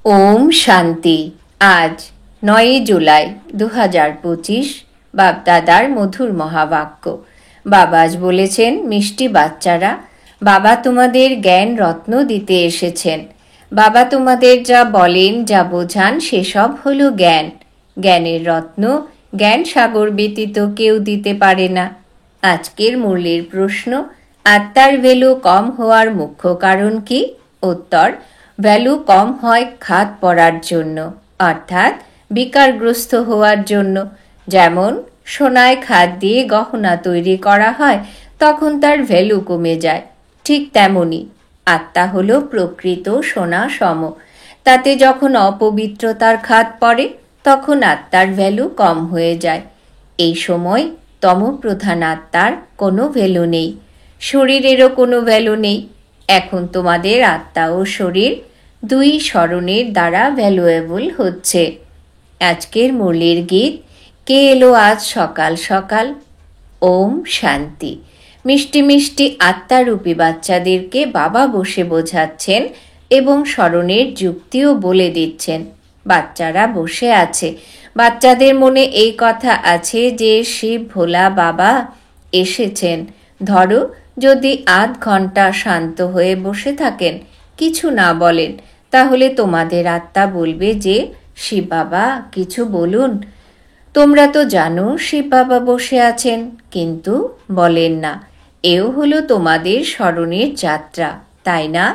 ওম শান্তি। আজ 9 জুলাই 2025, বাপদাদার মধুর মহাবাক্য। বাবা আজ বলেছেন, মিষ্টি বাচ্চারা, বাবা তোমাদের জ্ঞান রত্ন দিতে এসেছেন। বাবা তোমাদের যা বলেন, যা বোঝান, সেসব হলো জ্ঞান। জ্ঞানের রত্ন জ্ঞান সাগর ব্যতীত কেউ দিতে পারে না। আজকের মূল্যের প্রশ্ন, আত্মার ভ্যালু কম হওয়ার মুখ্য কারণ কি? উত্তর, ভ্যালু কম হয় খাদ পড়ার জন্য, অর্থাৎ বিকারগ্রস্ত হওয়ার জন্য। যেমন সোনায় খাদ দিয়ে গহনা তৈরি করা হয়, তখন তার ভ্যালু কমে যায়। ঠিক তেমনি আত্মা হলো প্রকৃত সোনা সম। তাতে যখন অপবিত্রতার খাদ পড়ে, তখন আত্মার ভ্যালু কম হয়ে যায়। এই সময় তমপ্রধান আত্মার কোনো ভ্যালু নেই, শরীরেরও কোনো ভ্যালু নেই। এখন তোমাদের আত্মা ও শরীর দুই স্মরণের দ্বারা ভ্যালুয়েবল হচ্ছে। আজকের মুরলির গীত, কে এলো আজ সকাল সকাল। ওম শান্তি। মিষ্টি মিষ্টি আত্মারূপী বাচ্চাদেরকে বাবা বসে বোঝাচ্ছেন এবং স্মরণের যুক্তিও বলে দিচ্ছেন। বাচ্চারা বসে আছে। বাচ্চাদের মনে এই কথা আছে যে শিব ভোলা বাবা এসেছেন। ধরো, যদি আধ ঘন্টা শান্ত হয়ে বসে থাকেন, কিছু না বলেন, তাহলে তোমাদের আত্মা বলবে যে শিব বাবা কিছু বলুন। তোমরা তো জানো শিব বাবা বসে আছেন, কিন্তু বলেন না। এও হলো তোমাদের স্মরণের যাত্রা, তাই না?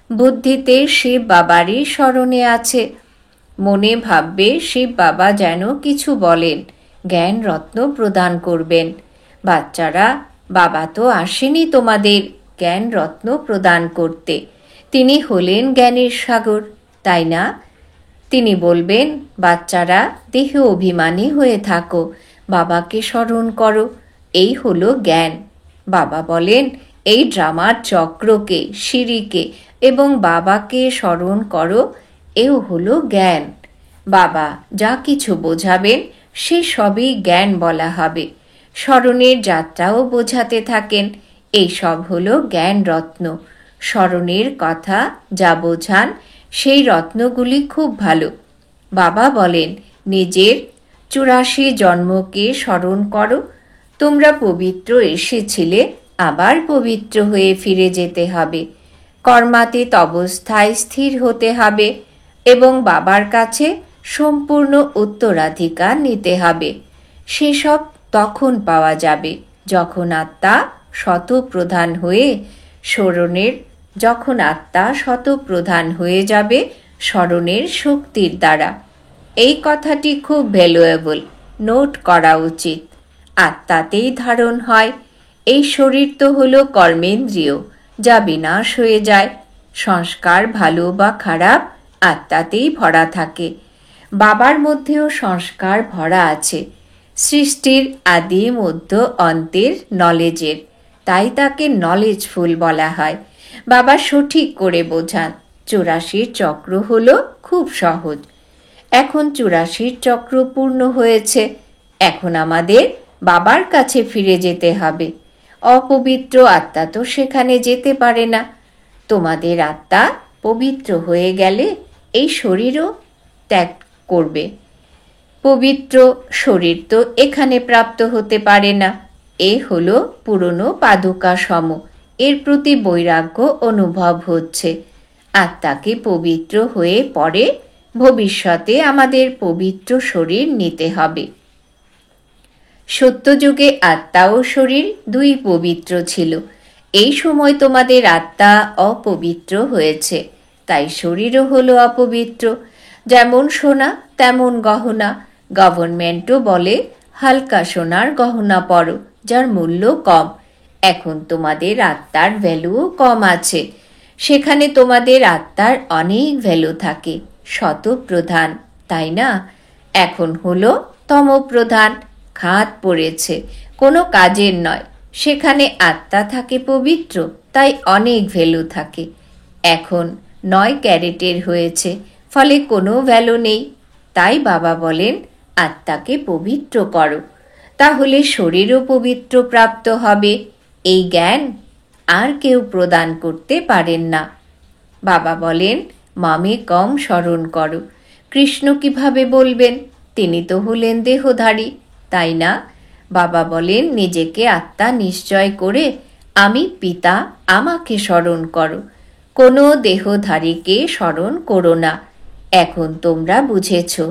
বুদ্ধিতে শিব বাবারই স্মরণে আছে। মনে ভাববে শিব বাবা যেন কিছু বলেন, জ্ঞান রত্ন প্রদান করবেন। বাচ্চারা, বাবা তো আসেনি তোমাদের জ্ঞান রত্ন প্রদান করতে। তিনি হলেন জ্ঞানের সাগর, তাই না? তিনি বলবেন, বাচ্চারা দেহ অভিমানী হয়ে থাকো, বাবাকে স্মরণ করো, এই হলো জ্ঞান। বাবা বলেন, এই ড্রামার চক্রকে, সিঁড়িকে এবং বাবাকে স্মরণ করো, এও হলো জ্ঞান। বাবা যা কিছু বোঝাবেন, সে সবই জ্ঞান বলা হবে। স্মরণের যাত্রাও বোঝাতে থাকেন, এই সব হলো জ্ঞান রত্ন। স্মরণের কথা যা বোঝান, সেই রত্নগুলি খুব ভালো। বাবা বলেন, নিজের 84 জন্মকে স্মরণ করো। তোমরা পবিত্র এসেছিলে, আবার পবিত্র হয়ে ফিরে যেতে হবে। কর্মাতীত অবস্থায় স্থির হতে হবে এবং বাবার কাছে সম্পূর্ণ উত্তরাধিকার নিতে হবে। সেসব তখন পাওয়া যাবে যখন আত্মা শতপ্রধান হয়ে শতপ্রধান হয়ে যাবে স্মরণের শক্তির দ্বারা। এই কথাটি খুব ভ্যালুয়েবল, নোট করা উচিত। আত্মাতেই ধারণ হয়। এই শরীর তো হলো কর্মেন্দ্রিয়, যা বিনাশ হয়ে যায়। সংস্কার ভালো বা খারাপ আত্মাতেই ভরা থাকে। বাবার মধ্যেও সংস্কার ভরা আছে। সৃষ্টির আদি মধ্য অন্তের নলেজের, তাই তাকে নলেজফুল বলা হয়। বাবা সঠিক করে বোঝান। 84 চক্র হলো খুব সহজ। এখন 84 চক্র পূর্ণ হয়েছে। এখন আমাদের বাবার কাছে ফিরে যেতে হবে। অপবিত্র আত্মা তো সেখানে যেতে পারে না। তোমাদের আত্মা পবিত্র হয়ে গেলে এই শরীরও ত্যাগ করবে। পবিত্র শরীর তো এখানে প্রাপ্ত হতে পারে না। এ হলো পুরনো পাদুকা সম। এর প্রতি বৈরাগ্য অনুভব হচ্ছে। আত্মাকে পবিত্র হয়ে পরে ভবিষ্যতে আমাদের পবিত্র শরীর নিতে হবে। সত্যযুগে আত্মা ও শরীর দুই পবিত্র ছিল। এই সময় তোমাদের আত্মা অপবিত্র হয়েছে, তাই শরীরও হলো অপবিত্র। যেমন সোনা তেমন গহনা। গভর্নমেন্টও বলে হালকা সোনার গহনা পরো, যার মূল্য কম। এখন তোমাদের আত্মার ভ্যালুও কম আছে। সেখানে তোমাদের আত্মার অনেক ভ্যালু থাকে। শতপ্রধান, তাই না? এখন হলো তমপ্রধান, খাদ পড়েছে, কোনো কাজের নয়। সেখানে আত্মা থাকে পবিত্র, তাই অনেক ভ্যালু থাকে। এখন 9 ক্যারেটের হয়েছে, ফলে কোনো ভ্যালু নেই। তাই বাবা বলেন, আত্মাকে পবিত্র করো, তাহলে শরীরও পবিত্র প্রাপ্ত হবে। এই জ্ঞান আর কেউ প্রদান করতে পারেন না। বাবা বলেন, মামে কম স্মরণ করো। কৃষ্ণ কিভাবে বলবেন? তিনি তো হলেন দেহধারী, তাই না? বাবা বলেন নিজেকে আত্মা নিশ্চয় করে আমি পিতা, আমাকে স্মরণ করো। কোনো দেহধারীকে স্মরণ করো না। এখন তোমরা বুঝেছ,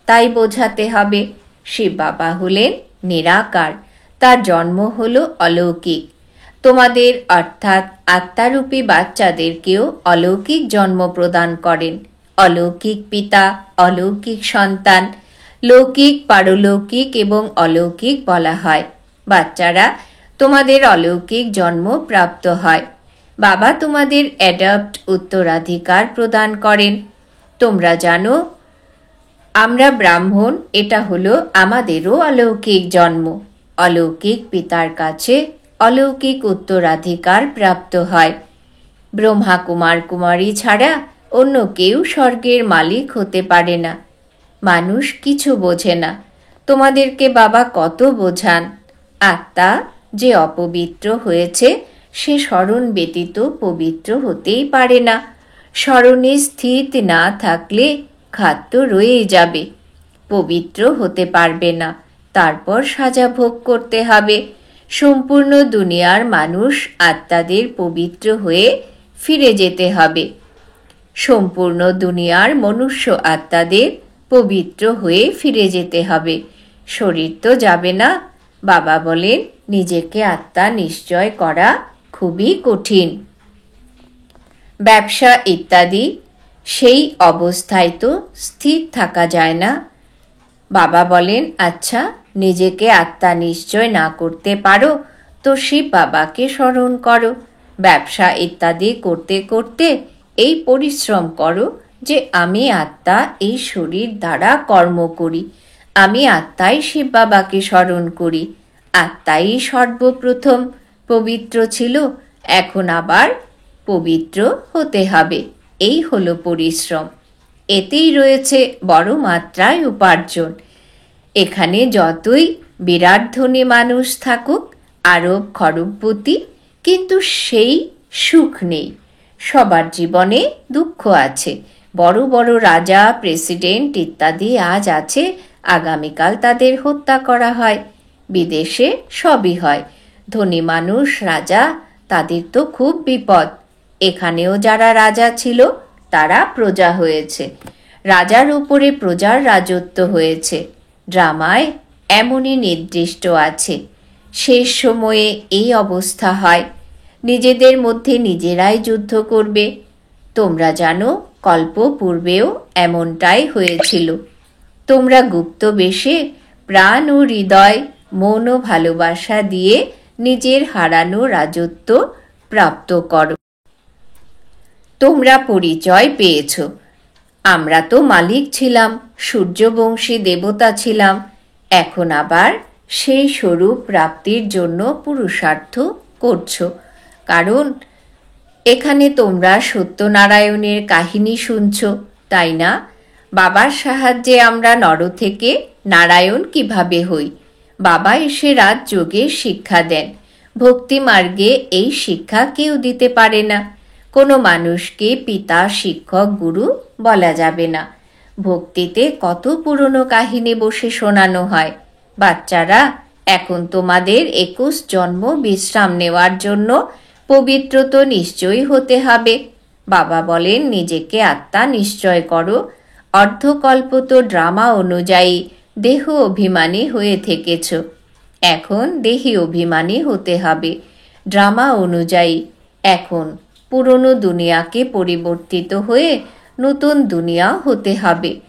তাই বোঝাতে হবে। শিব বাবা হলেন নিরাকার, তার জন্ম হলো অলৌকিক। তোমাদের অর্থাৎ আত্মারূপী বাচ্চাদেরকেও অলৌকিক জন্ম প্রদান করেন। অলৌকিক পিতা, অলৌকিক সন্তান, লৌকিক, পারলৌকিক এবং অলৌকিক বলা হয়। বাচ্চারা তোমাদের অলৌকিক জন্ম প্রাপ্ত হয়। বাবা তোমাদের অ্যাডাপ্ট উত্তরাধিকার প্রদান করেন। তোমরা জানো আমরা ব্রাহ্মণ, এটা হলো আমাদেরও অলৌকিক জন্ম। অলৌকিক পিতার কাছে অলৌকিক উত্তরাধিকার প্রাপ্ত হয়। ব্রহ্মা কুমার কুমারী ছাড়া অন্য কেউ স্বর্গের মালিক হতে পারে না। মানুষ কিছু বোঝে না। তোমাদেরকে বাবা কত বোঝান। আত্মা যে অপবিত্র হয়েছে সে স্মরণ ব্যতীত পবিত্র হতেই পারে না। স্মরণে স্থিত না থাকলে খাদ্য রয়েই যাবে, পবিত্র হতে পারবে না। তারপর সাজা ভোগ করতে হবে। সম্পূর্ণ দুনিয়ার মানুষ আত্মাদের পবিত্র হয়ে ফিরে যেতে হবে। সম্পূর্ণ দুনিয়ার মনুষ্য আত্মাদের পবিত্র হয়ে ফিরে যেতে হবে। শরীর তো যাবে না। বাবা বলেন নিজেকে আত্মা নিশ্চয় করা খুবই কঠিন। ব্যবসা ইত্যাদি, সেই অবস্থায় তো স্থির থাকা যায় না। বাবা বলেন আচ্ছা, নিজেকে আত্মা নিশ্চয় না করতে পারো তো শিব বাবাকে স্মরণ করো। ব্যবসা ইত্যাদি করতে করতে এই পরিশ্রম করো যে আমি আত্মা এই শরীর দ্বারা কর্ম করি। আমি আত্মাই শিব বাবাকে স্মরণ করি। আত্মাই সর্বপ্রথম পবিত্র ছিল, এখন আবার পবিত্র হতে হবে। এই হলো পরিশ্রম। এতেই রয়েছে বড় মাত্রায় উপার্জন। এখানে যতই বিরাট ধনী মানুষ থাকুক, আরব খরবপতি, কিন্তু সেই সুখ নেই। সবার জীবনে দুঃখ আছে। বড় বড় রাজা, প্রেসিডেন্ট ইত্যাদি আজ আছে, আগামীকাল তাদের হত্যা করা হয়। বিদেশে সবই হয়। ধনী মানুষ রাজা, তাদের তো খুব বিপদ। এখানেও যারা রাজা ছিল তারা প্রজা হয়েছে। রাজার উপরে প্রজার রাজত্ব হয়েছে। ড্রামায় এমনই নির্দিষ্ট আছে। শেষ সময়ে এই অবস্থা হয়। নিজেদের মধ্যে নিজেরাই যুদ্ধ করবে। তোমরা জানো কল্প পূর্বেও এমনটাই হয়েছিল। তোমরা গুপ্ত বেশে প্রাণ ও হৃদয়, মন ও ভালোবাসা দিয়ে নিজের হারানো রাজত্ব প্রাপ্ত করো। তোমরা পরিচয় পেয়েছ। আমরা তো মালিক ছিলাম, সূর্যবংশী দেবতা ছিলাম। এখন আবার সেই স্বরূপ প্রাপ্তির জন্য পুরুষার্থ করছ। কারণ এখানে তোমরা সত্যনারায়ণের কাহিনী শুনছ, তাই না? বাবার সাহায্যে আমরা নর থেকে নারায়ণ কিভাবে হই। বাবা এসে রাজযোগের শিক্ষা দেন। ভক্তি মার্গে এই শিক্ষা কেউ দিতে পারে না। কোনো মানুষকে পিতা, শিক্ষক, গুরু বলা যাবে না। ভক্তিতে কত পুরনো কাহিনী বসে শোনানো হয়। বাচ্চারা, এখন তোমাদের 21 জন্ম বিশ্রাম নেওয়ার জন্য পবিত্র তো নিশ্চয়ই হতে হবে। বাবা বলেন নিজেকে আত্মা নিশ্চয় করো। অর্ধকল্প তো ড্রামা অনুযায়ী দেহ অভিমানী হয়ে থেকেছ। এখন দেহি অভিমানী হতে হবে। ড্রামা অনুযায়ী এখন পুরনো দুনিয়াকে পরিবর্তিত হয়ে নতুন দুনিয়া হতে হবে।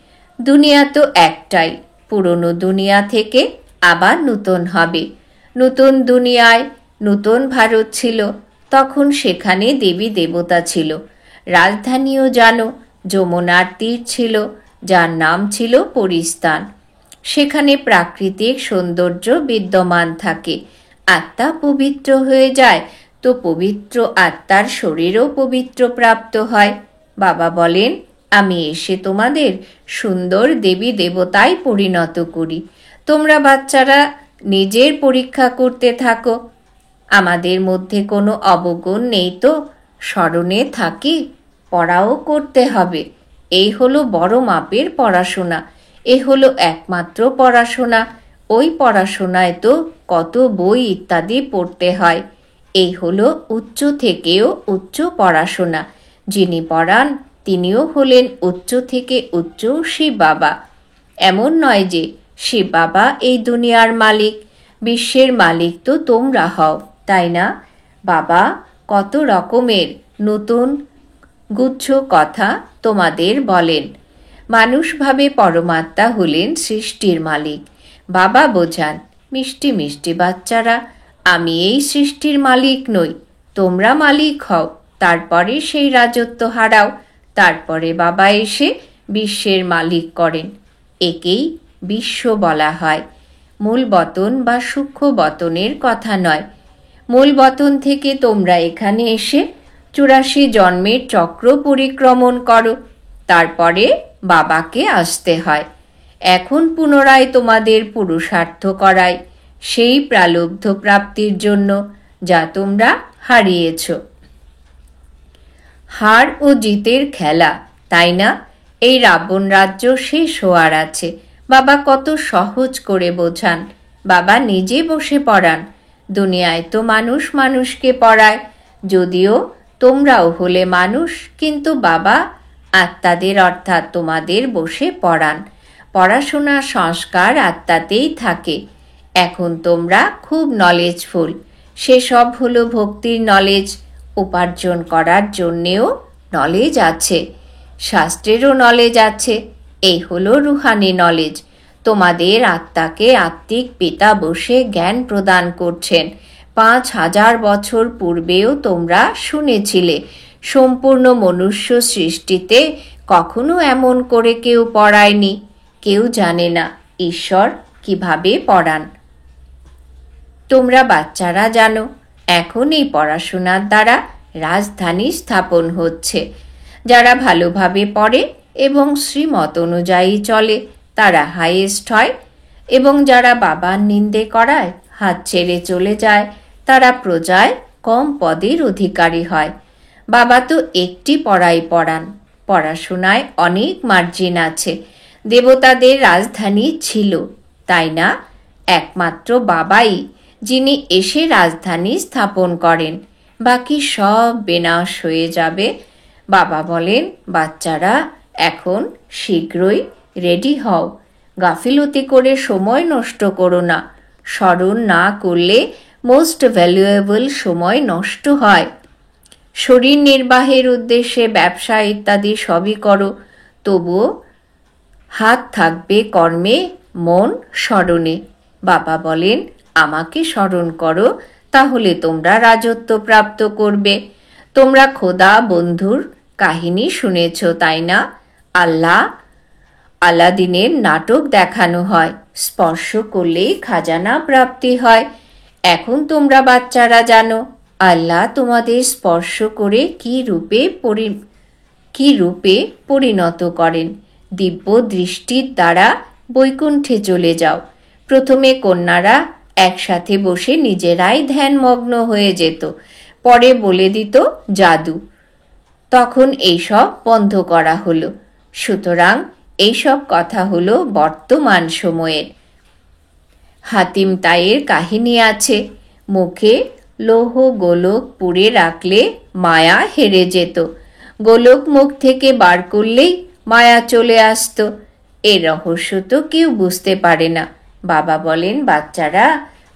দুনিয়া তো একটাই। পুরনো দুনিয়া থেকে আবার নতুন হবে। নতুন দুনিয়ায় নতুন ভারত ছিল, তখন সেখানে দেবী দেবতা ছিল। রাজধানীও জানো, যমুনার তীর ছিল, যার নাম ছিল পরিস্তান। সেখানে প্রাকৃতিক সৌন্দর্য বিদ্যমান থাকে। আত্মা পবিত্র হয়ে যায় তো পবিত্র আত্মার শরীরও পবিত্র প্রাপ্ত হয়। বাবা বলেন আমি এসে তোমাদের সুন্দর দেবী দেবতায় পরিণত করি। তোমরা বাচ্চারা নিজের পরীক্ষা করতে থাকো। আমাদের মধ্যে কোনো অবগুণ নেই তো? স্মরণে থাকি। পড়াও করতে হবে। এই হলো বড় মাপের পড়াশোনা, এ হলো একমাত্র পড়াশোনা। ওই পড়াশোনায় তো কত বই ইত্যাদি পড়তে হয়। এই হলো উচ্চ থেকেও উচ্চ পড়াশোনা। যিনি পড়ান তিনিও হলেন উচ্চ থেকে উচ্চ শিব বাবা। এমন নয় যে শিব বাবা এই দুনিয়ার মালিক, বিশ্বের মালিক তো তোমরা হও, তাই না? বাবা কত রকমের নতুন গুচ্ছ কথা তোমাদের বলেন। মানুষ ভাবে পরমাত্মা হলেন সৃষ্টির মালিক। বাবা বোঝান, মিষ্টি মিষ্টি বাচ্চারা, আমি এই সৃষ্টির মালিক নই, তোমরা মালিক হও, তারপরে সেই রাজত্ব হারাও, তারপরে বাবা এসে বিশ্বের মালিক করেন। একেই বিশ্ব বলা হয়। মূল বতন বা সূক্ষ্ম বতনের কথা নয়। মূল বতন থেকে তোমরা এখানে এসে 84 জন্মের চক্র পরিক্রমণ করো, তারপরে বাবাকে আসতে হয়। এখন পুনরায় তোমাদের পুরুষার্থ করায় সেই প্রালব্ধ প্রাপ্তির জন্য যা তোমরা হারিয়েছ। হার ও জিতের খেলা, তাই না? এই রাবণ রাজ্য শেষ হওয়ার আছে। বাবা কত সহজ করে বোঝান। বাবা নিজে বসে পড়ান। দুনিয়ায় তো মানুষ মানুষকে পড়ায়, যদিও তোমরাও হলে মানুষ, কিন্তু বাবা আত্মাদের অর্থাৎ তোমাদের বসে পড়ান। পড়াশোনা সংস্কার আত্মাতেই থাকে। এখন তোমরা খুব নলেজফুল, সেসব হলো ভক্তির নলেজ। উপার্জন করার জন্যেও নলেজ আছে, শাস্ত্রেরও নলেজ আছে। এই হলো রুহানি নলেজ। তোমাদের আত্মাকে আত্মিক পিতা বসে জ্ঞান প্রদান করছেন। 5000 বছর পূর্বেও তোমরা শুনেছিলে সম্পূর্ণ মনুষ্য সৃষ্টিতে কখনো এমন করে কেউ পড়ায়নি। কেউ জানে না ঈশ্বর কিভাবে পড়ান। তোমরা বাচ্চারা জানো, এখন এই পড়াশোনার দ্বারা রাজধানী স্থাপন হচ্ছে। যারা ভালোভাবে পড়ে এবং শ্রীমত অনুযায়ী চলে তারা হাইয়েস্ট হয়, এবং যারা বাবার নিন্দে করায় হাত ছেড়ে চলে যায় তারা প্রজায় কম পদের অধিকারী হয়। বাবা তো একটি পড়াই পড়ান। পড়াশোনায় অনেক মার্জিন আছে। দেবতাদের রাজধানী ছিল, তাই না? একমাত্র বাবাই যিনি এসে রাজধানী স্থাপন করেন, বাকি সব বিনাশ হয়ে যাবে। বাবা বলেন, বাচ্চারা এখন শীঘ্রই রেডি হও। গাফিলতি করে সময় নষ্ট করো না। স্মরণ না করলে মোস্ট ভ্যালুয়েবল সময় নষ্ট হয়। শরীর নির্বাহের উদ্দেশ্যে ব্যবসা ইত্যাদি সবই করো, তবুও হাত থাকবে কর্মে, মন স্মরণে। বাবা বলেন, আমাকে স্মরণ করো, তাহলে তোমরা রাজত্ব প্রাপ্ত করবে। তোমরা খোদা বন্ধুর কাহিনী শুনেছ, তাই না? আলাদিনের নাটক দেখানো হয়, স্পর্শ করলেই খাজানা প্রাপ্তি হয়। এখন তোমরা বাচ্চারা জানো আল্লাহ তোমাদের স্পর্শ করে কি রূপে পরিণত করেন। দিব্য দৃষ্টির দ্বারা বৈকুণ্ঠে চলে যাও। প্রথমে কন্যারা একসাথে বসে নিজেরাই ধ্যানমগ্ন হয়ে যেত, পরে বলে দিত জাদু। তখন এইসব বন্ধ করা হলো। সুতরাং এইসব কথা হলো বর্তমান সময়ের। হাতিম তাইয়ের কাহিনী আছে। মুখে লৌহ গোলক পুড়ে রাখলে মায়া হেরে যেত। গোলক মুখ থেকে বার করলেই মায়া চলে আসতো। এর রহস্য তো কেউ বুঝতে পারে না। বাবা বলেন, বাচ্চারা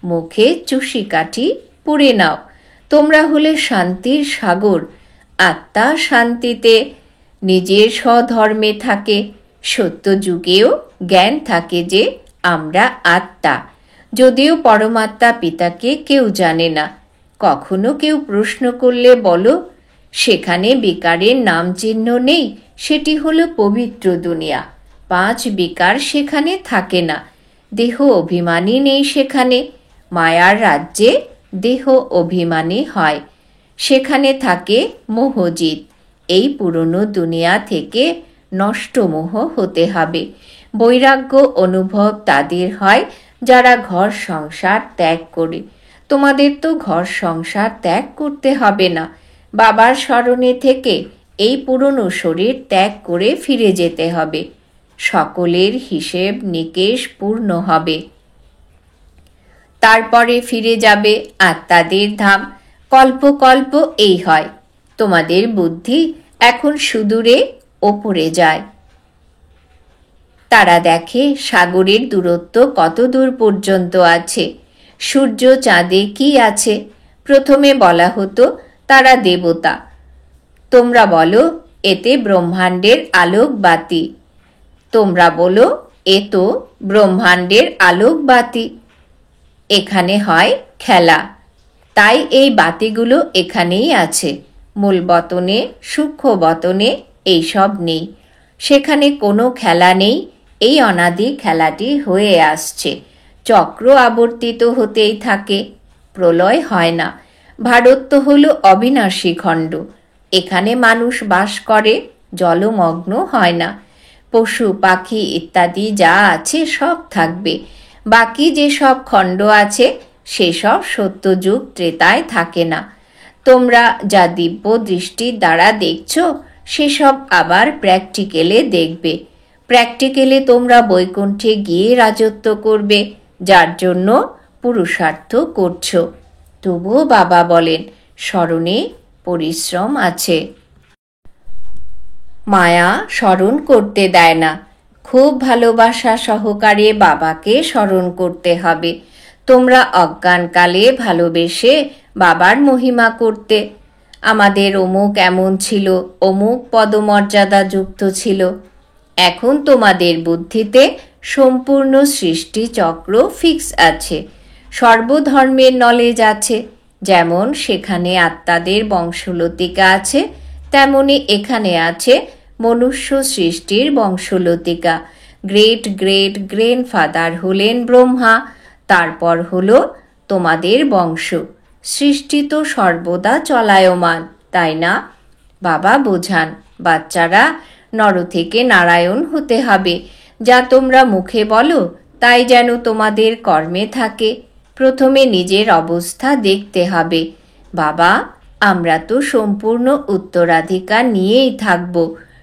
মুখে চুষি কাঠি পুড়ে নাও। তোমরা হলে শান্তির সাগর। আত্মা শান্তিতে নিজের স্বধর্মে থাকে। সত্য যুগেও জ্ঞান থাকে যে আমরা আত্মা, যদিও পরমাত্মা পিতাকে কেউ জানে না। কখনো কেউ প্রশ্ন করলে বলো, সেখানে বিকারের নাম চিহ্ন নেই, সেটি হলো পবিত্র দুনিয়া। 5 বিকার সেখানে থাকে না। দেহ অভিমানী নেই সেখানে। মায়ার রাজ্যে দেহ অভিমানী হয়, সেখানে থাকে মোহজিৎ। এই পুরনো দুনিয়া থেকে নষ্ট মোহ হতে হবে। বৈরাগ্য অনুভব তাদের হয় যারা ঘর সংসার ত্যাগ করে। তোমাদের তো ঘর সংসার ত্যাগ করতে হবে না। বাবার স্মরণে থেকে এই পুরনো শরীর ত্যাগ করে ফিরে যেতে হবে। সকলের হিসেব নিকেশ পূর্ণ হবে। তারপরে ফিরে যাবে আত্মাদের ধাম। কল্প কল্প এই হয়। তোমাদের বুদ্ধি এখন সুদূরে ওপরে যায়। তারা দেখে সাগরের দূরত্ব কত দূর পর্যন্ত আছে, সূর্য চাঁদে কি আছে। প্রথমে বলা হতো তারা দেবতা। তোমরা বলো এতে ব্রহ্মাণ্ডের আলোক বাতি। তোমরা বলো এ তো ব্রহ্মাণ্ডের আলোক বাতি। এখানে হয় খেলা, তাই এই বাতিগুলো এখানেই আছে। মূল বতনে, সূক্ষ্ম বতনে এইসব নেই। সেখানে কোনো খেলা নেই। এই অনাদি খেলাটি হয়ে আসছে। চক্র আবর্তিত হতেই থাকে, প্রলয় হয় না। ভারত তো হল অবিনাশী খণ্ড। এখানে মানুষ বাস করে, জলমগ্ন হয় না। পশু পাখি ইত্যাদি যা আছে সব থাকবে। বাকি যে সব খণ্ড আছে সেসব সত্যযুগ ত্রেতায় থাকে না। তোমরা যা দিব্য দৃষ্টির দ্বারা দেখছো সেসব আবার প্র্যাকটিক্যালে দেখবে। প্র্যাকটিক্যালে তোমরা বৈকুণ্ঠে গিয়ে রাজত্ব করবে, যার জন্য পুরুষার্থ করছো। তবুও বাবা বলেন স্মরণে পরিশ্রম আছে। মায়া স্মরণ করতে দেয় না। খুব ভালোবাসা সহকারে বাবাকে স্মরণ করতে হবে। তোমরা অজ্ঞানকালে ভালোবেসে বাবার মহিমা করতে। আমাদের অমুক এমন ছিল, অমুক পদমর্যাদা যুক্ত ছিল। এখন তোমাদের বুদ্ধিতে সম্পূর্ণ সৃষ্টি চক্র ফিক্স আছে। সর্বধর্মের নলেজ আছে। যেমন সেখানে আত্মাদের বংশলতিকা আছে, তেমনি এখানে আছে মনুষ্য সৃষ্টির বংশলতিকা। গ্রেট গ্রেট গ্র্যান্ডফাদার হলেন ব্রহ্মা, তারপর হলো তোমাদের বংশ। সৃষ্টি তো সর্বদা চলায়মান, তাই না? বাবা বোঝান, বাচ্চারা নর থেকে নারায়ণ হতে হবে। যা তোমরা মুখে বলো তাই যেন তোমাদের কর্মে থাকে। প্রথমে নিজের অবস্থা দেখতে হবে। বাবা, আমরা তো সম্পূর্ণ উত্তরাধিকার নিয়েই থাকব,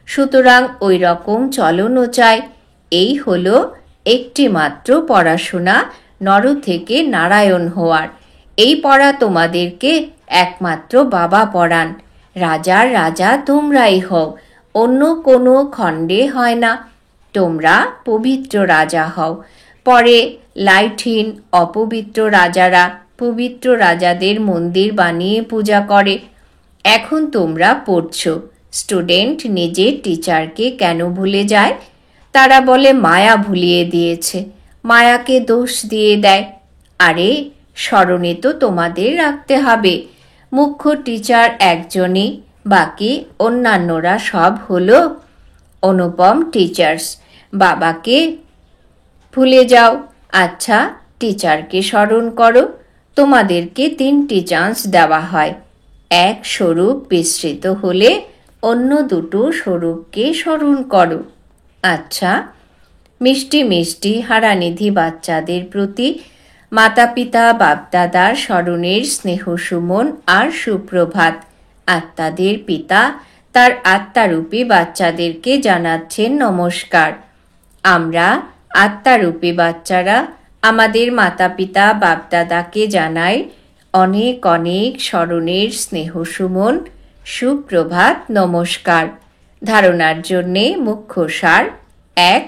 সুতরাং ওই রকম চলনও চাই। এই হলো একটি মাত্র পড়াশোনা, নর থেকে নারায়ণ হওয়ার। এই পড়া তোমাদেরকে একমাত্র বাবা পড়ান। রাজার রাজা তোমরাই হও, অন্য কোনো খণ্ডে হয় না। তোমরা পবিত্র রাজা হও। পরে লাইটহীন অপবিত্র রাজারা পবিত্র রাজাদের মন্দির বানিয়ে পূজা করে। এখন তোমরা পড়ছো। স্টুডেন্ট নিজের টিচারকে কেন ভুলে যায়? তারা বলে মায়া ভুলিয়ে দিয়েছে, মায়াকে দোষ দিয়ে দেয়। আরে স্মরণে তো তোমাদের রাখতে হবে। মুখ্য টিচার একজনই, বাকি অন্যান্যরা সব হলো অনুপম টিচার্স। বাবাকে ভুলে যাও। আচ্ছা, টিচারকে স্মরণ করো। তোমাদেরকে 3টি চান্স দেওয়া হয়। এক স্বরূপ বিস্মৃত হলে অন্য দুটো স্বরূপকে স্মরণ করো। আচ্ছা, মিষ্টি মিষ্টি হারানিধি বাচ্চাদের প্রতি মাতা পিতা বাপদাদার স্মরণের স্নেহ সুমন আর সুপ্রভাত। আত্মাদের পিতা তার আত্মারূপী বাচ্চাদেরকে জানাচ্ছেন নমস্কার। আমরা আত্মারূপী বাচ্চারা আমাদের মাতা পিতা বাপদাদাকে জানাই অনেক অনেক স্মরণের স্নেহ সুমন, সুপ্রভাত, নমস্কার। ধারণার জন্যে মুখ্য সার: 1.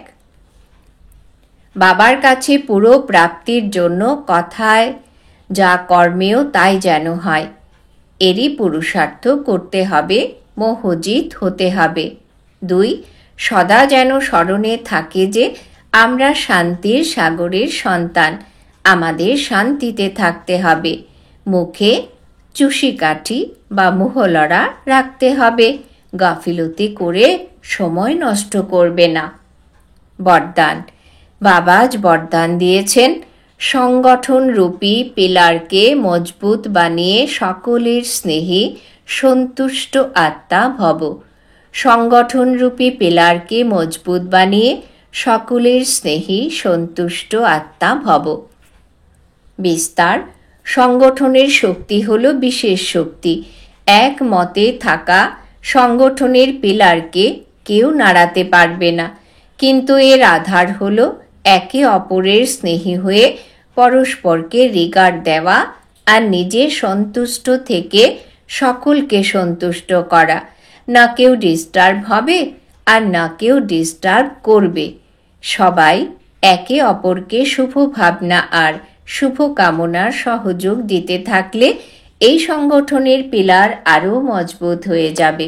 বাবার কাছে পুরো প্রাপ্তির জন্য কথায় যা কর্মেও তাই যেন হয়। এরই পুরুষার্থ করতে হবে, মোহজিত হতে হবে। 2. সদা যেন স্মরণে থাকে যে আমরা শান্তির সাগরের সন্তান। আমাদের শান্তিতে থাকতে হবে। মুখে চুষিকাঠি বা মুহলড়া রাখতে হবে। গাফিলতি করে সময় নষ্ট করবে না। বরদান: বাবা আজ বরদান দিয়েছেন, সংগঠন রূপী পিলারকে মজবুত বানিয়ে সকলের স্নেহে সন্তুষ্ট আত্মা ভব। সংগঠন রূপী পিলারকে মজবুত বানিয়ে সকলের স্নেহে সন্তুষ্ট আত্মা ভব। বিস্তার: সংগঠনের শক্তি হল বিশেষ শক্তি। এক মতে থাকা সংগঠনের পিলারকে কেউ নাড়াতে পারবে না, কিন্তু এর আধার হলো একে অপরের স্নেহী হয়ে পরস্পরকে রিগার্ড দেওয়া আর নিজে সন্তুষ্ট থেকে সকলকে সন্তুষ্ট করা। না কেউ ডিস্টার্ব হবে আর না কেউ ডিস্টার্ব করবে। সবাই একে অপরকে শুভ ভাবনা আর শুভ কামনার সহযোগ দিতে থাকলে এই সংগঠনের পিলার আরও মজবুত হয়ে যাবে।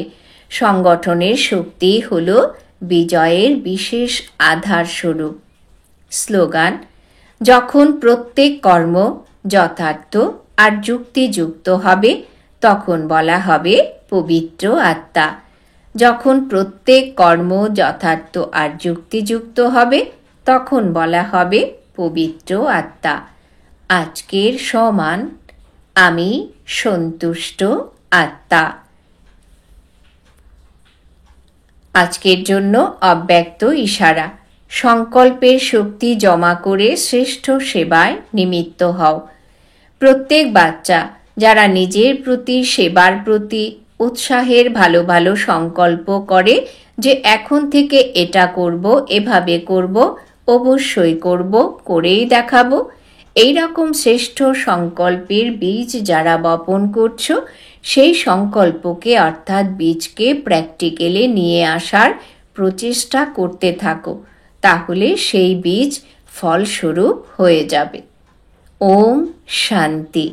সংগঠনের শক্তি হলো বিজয়ের বিশেষ আধার স্বরূপ। স্লোগান: যখন প্রত্যেক কর্ম যথার্থ আর যুক্তিযুক্ত হবে তখন বলা হবে পবিত্র আত্মা। যখন প্রত্যেক কর্ম যথার্থ আর যুক্তিযুক্ত হবে তখন বলা হবে পবিত্র আত্মা। আজকের সমান: আমি সন্তুষ্ট আত্মা। আজকের জন্য অব্যক্ত ইশারা: সংকল্পের শক্তি জমা করে শ্রেষ্ঠ সেবায় নিমিত্ত হও। প্রত্যেক বাচ্চা যারা নিজের প্রতি সেবার প্রতি উৎসাহের ভালো ভালো সংকল্প করে যে এখন থেকে এটা করব, এভাবে করব, অবশ্যই করব, করেই দেখাবো, এই রকম শ্রেষ্ঠ সংকল্পের বীজ যারা বপন করছো, সেই সংকল্পকে অর্থাৎ বীজকে প্র্যাকটিক্যালে নিয়ে আসার প্রচেষ্টা করতে থাকো, তাহলে সেই বীজ ফলস্বরূপ হয়ে যাবে। ওম শান্তি।